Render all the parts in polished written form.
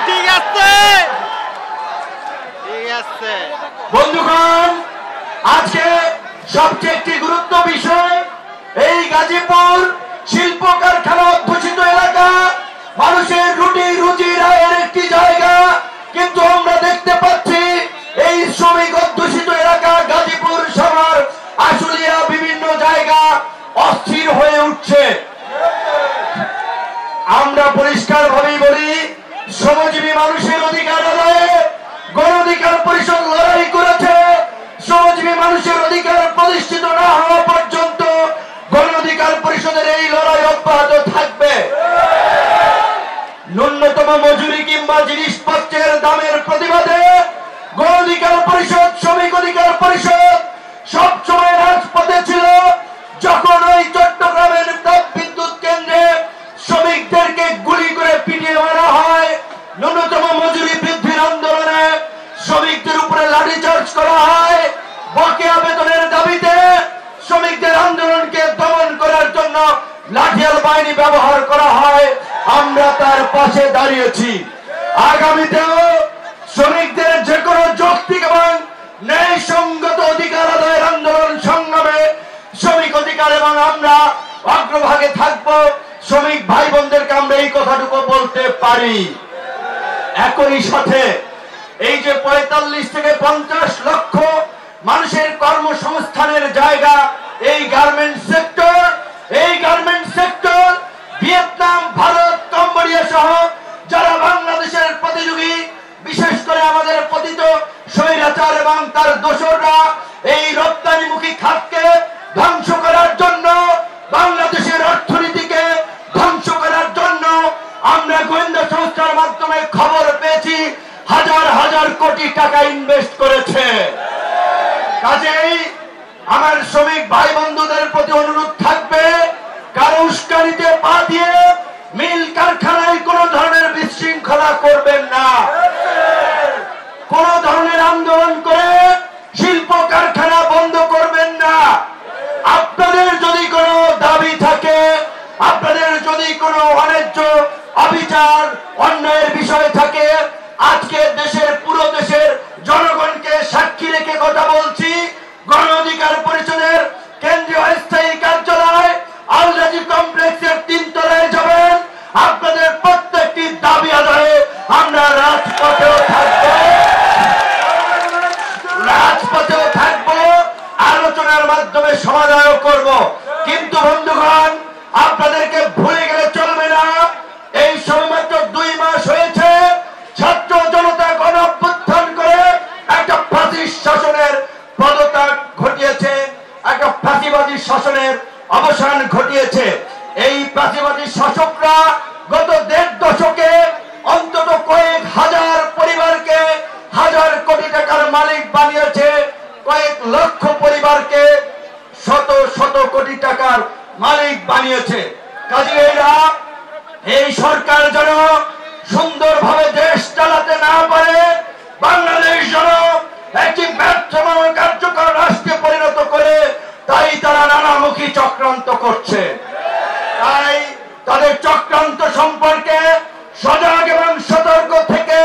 ঠিক আছে ঠিক আছে বন্ধুগণ, আজকে সবচেয়ে একটি গুরুত্ব বিষয়, এই গাজীপুর শিল্প কারখানা অধ্যুষিত এলাকা, মানুষের রুটি রুজির আয়ের একটি জায়গা, কিন্তু আমরা দেখতে পাচ্ছি এই শ্রমিক অধ্যুষিত এলাকা গাজীপুর শহর, আশুলিয়া, বিভিন্ন জায়গা অস্থির হয়ে উঠছে। আমরা পরিষ্কার ভাবেই বলি, শ্রমজীবী মানুষের অধিকার আদায়ে গণ অধিকার পরিষদ লড়াই করেছে। শ্রমজীবী মানুষের অধিকার প্রতিষ্ঠিত না হওয়া পর্যন্ত গণ অধিকার পরিষদের এই লড়াই অব্যাহত থাকবে। ন্যূনতম মজুরি কিংবা জিনিসপত্রের দামের প্রতিবাদে গণ অধিকার পরিষদ, শ্রমিক অধিকার পরিষদ সবসময় রাজপথে ছিল। যখন ওই চট্টগ্রামের তাপ বিদ্যুৎ কেন্দ্রে শ্রমিকদেরকে গুলি করে পিটিয়ে মারা হয়, ন্যূনতম মজুরি বৃদ্ধির আন্দোলনে শ্রমিকদের উপরে লাঠিচার্জ করা হয়, বকেয়া বেতনের দাবিতে শ্রমিকদের আন্দোলনকে দমন করার জন্য লাঠিয়াল বাহিনী ব্যবহার করা হয়, আমরা তার পাশে দাঁড়িয়েছি। আগামীতেও শ্রমিকদের যে কোনো যৌক্তিক এবং ন্যায়সঙ্গত অধিকার আদায়ের আন্দোলন সংগ্রামে শ্রমিক অধিকার এবং আমরা অগ্রভাগে থাকবো। শ্রমিক ভাই বোনদেরকে আমরা এই কথাটুকু বলতে পারি। একই সাথে এই যে ৪৫ থেকে ৫০ লক্ষ মানুষের কর্মসংস্থানের জায়গা এই গার্মেন্টস সেক্টর, এই garments sector Vietnam, Bharat, Cambodia সহ যারা বাংলাদেশের প্রতিযোগী, বিশেষ করে আমাদের পতিত স্বৈরাচার এবং তার দোসররা এই রপ্তানিমুখী খাতকে ধ্বংস করার জন্য, বাংলাদেশের অর্থনীতিকে ধ্বংস করার জন্য আমরা গোয়েন্দা সংস্থার মাধ্যমে খবর পেয়েছি হাজার হাজার কোটি টাকা ইনভেস্ট করেছে। কাজেই আমার শ্রমিক ভাই বন্ধুদের প্রতি অনুরোধ থাকবে, কারো উস্কানিতে পা দিয়ে মিল কারখানায় কোন ধরনের বিশৃঙ্খলা করবেন না, কোন ধরনের আন্দোলন করে শিল্প কারখানা বন্ধ করবেন না। আপনাদের যদি কোনো দাবি থাকে, আপনাদের যদি কোনো অন্যায্য অবিচার অন্যায়ের বিষয় থাকে, আজকে দেশের পুরো দেশের জনগণকে সাক্ষী রেখে কথা বলছি, গণ অধিকার পরিষদের কেন্দ্রীয় স্থায়ী কার্যালয় আল রাজীব কমপ্লেক্সের ৩ তলায় যাবেন। আপনাদের প্রত্যেকটি দাবি আদায়ে আমরা রাজপথেও থাকবো, রাজপথেও থাকবো, আলোচনার মাধ্যমে সমাধানও করব। কিন্তু বন্ধুগণ, আপনাদেরকে ভুলে গেলে চলবে না, এই সবেমাত্র ২ মাস হয়েছে ছাত্র জনতা গণ অভ্যুত্থান করে একটা ফ্যাসিস্ট শাসনের পদত্যাগ ঘটিয়েছে, একটা ফ্যাসিবাদী শাসনের অবসান ঘটিয়েছে। এই ফ্যাসিবাদী শাসকরা গত ১.৫ দশকে অন্তত কয়েক হাজার পরিবারকে হাজার কোটি টাকার মালিক বানিয়েছে, কয়েক লক্ষ পরিবারকে শত শত কোটি টাকার মালিক বানিয়েছে। কাজে এই সরকার যেন সুন্দরভাবে দেশ চালাতে না পারে, বাংলাদেশ যেন একটি ব্যর্থ কার্যকর রাষ্ট্রে পরিণত করে, তাই তারা নানামুখী চক্রান্ত করছে। তাই তাদের চক্রান্ত সম্পর্কে সজাগ এবং সতর্ক থেকে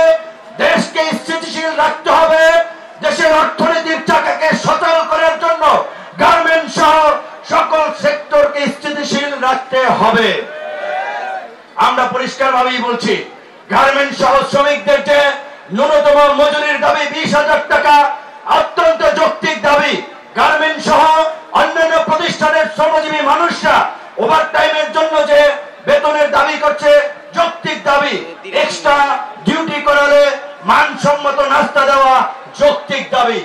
দেশকে স্থিতিশীল রাখতে হবে। দেশের অর্থনীতির চাকাকে সচল করার জন্য গার্মেন্টস সহ সকল সেক্টরকে স্থিতিশীল রাখতে হবে। আমরা পরিষ্কার ভাবেই বলছি, গার্মেন্টস সহ শ্রমিকদের যে ন্যূনতম মজুরির দাবি ২০,০০০ টাকা অত্যন্ত যৌক্তিক দাবি। গার্মেন্টস সহ অন্যান্য প্রতিষ্ঠানের শ্রমজীবী মানুষরা ওভারটাইমের জন্য যে বেতনের দাবি করছে যৌক্তিক দাবি। এক্সট্রা ডিউটি করালে মানসম্মত নাস্তা দেওয়া যৌক্তিক দাবি।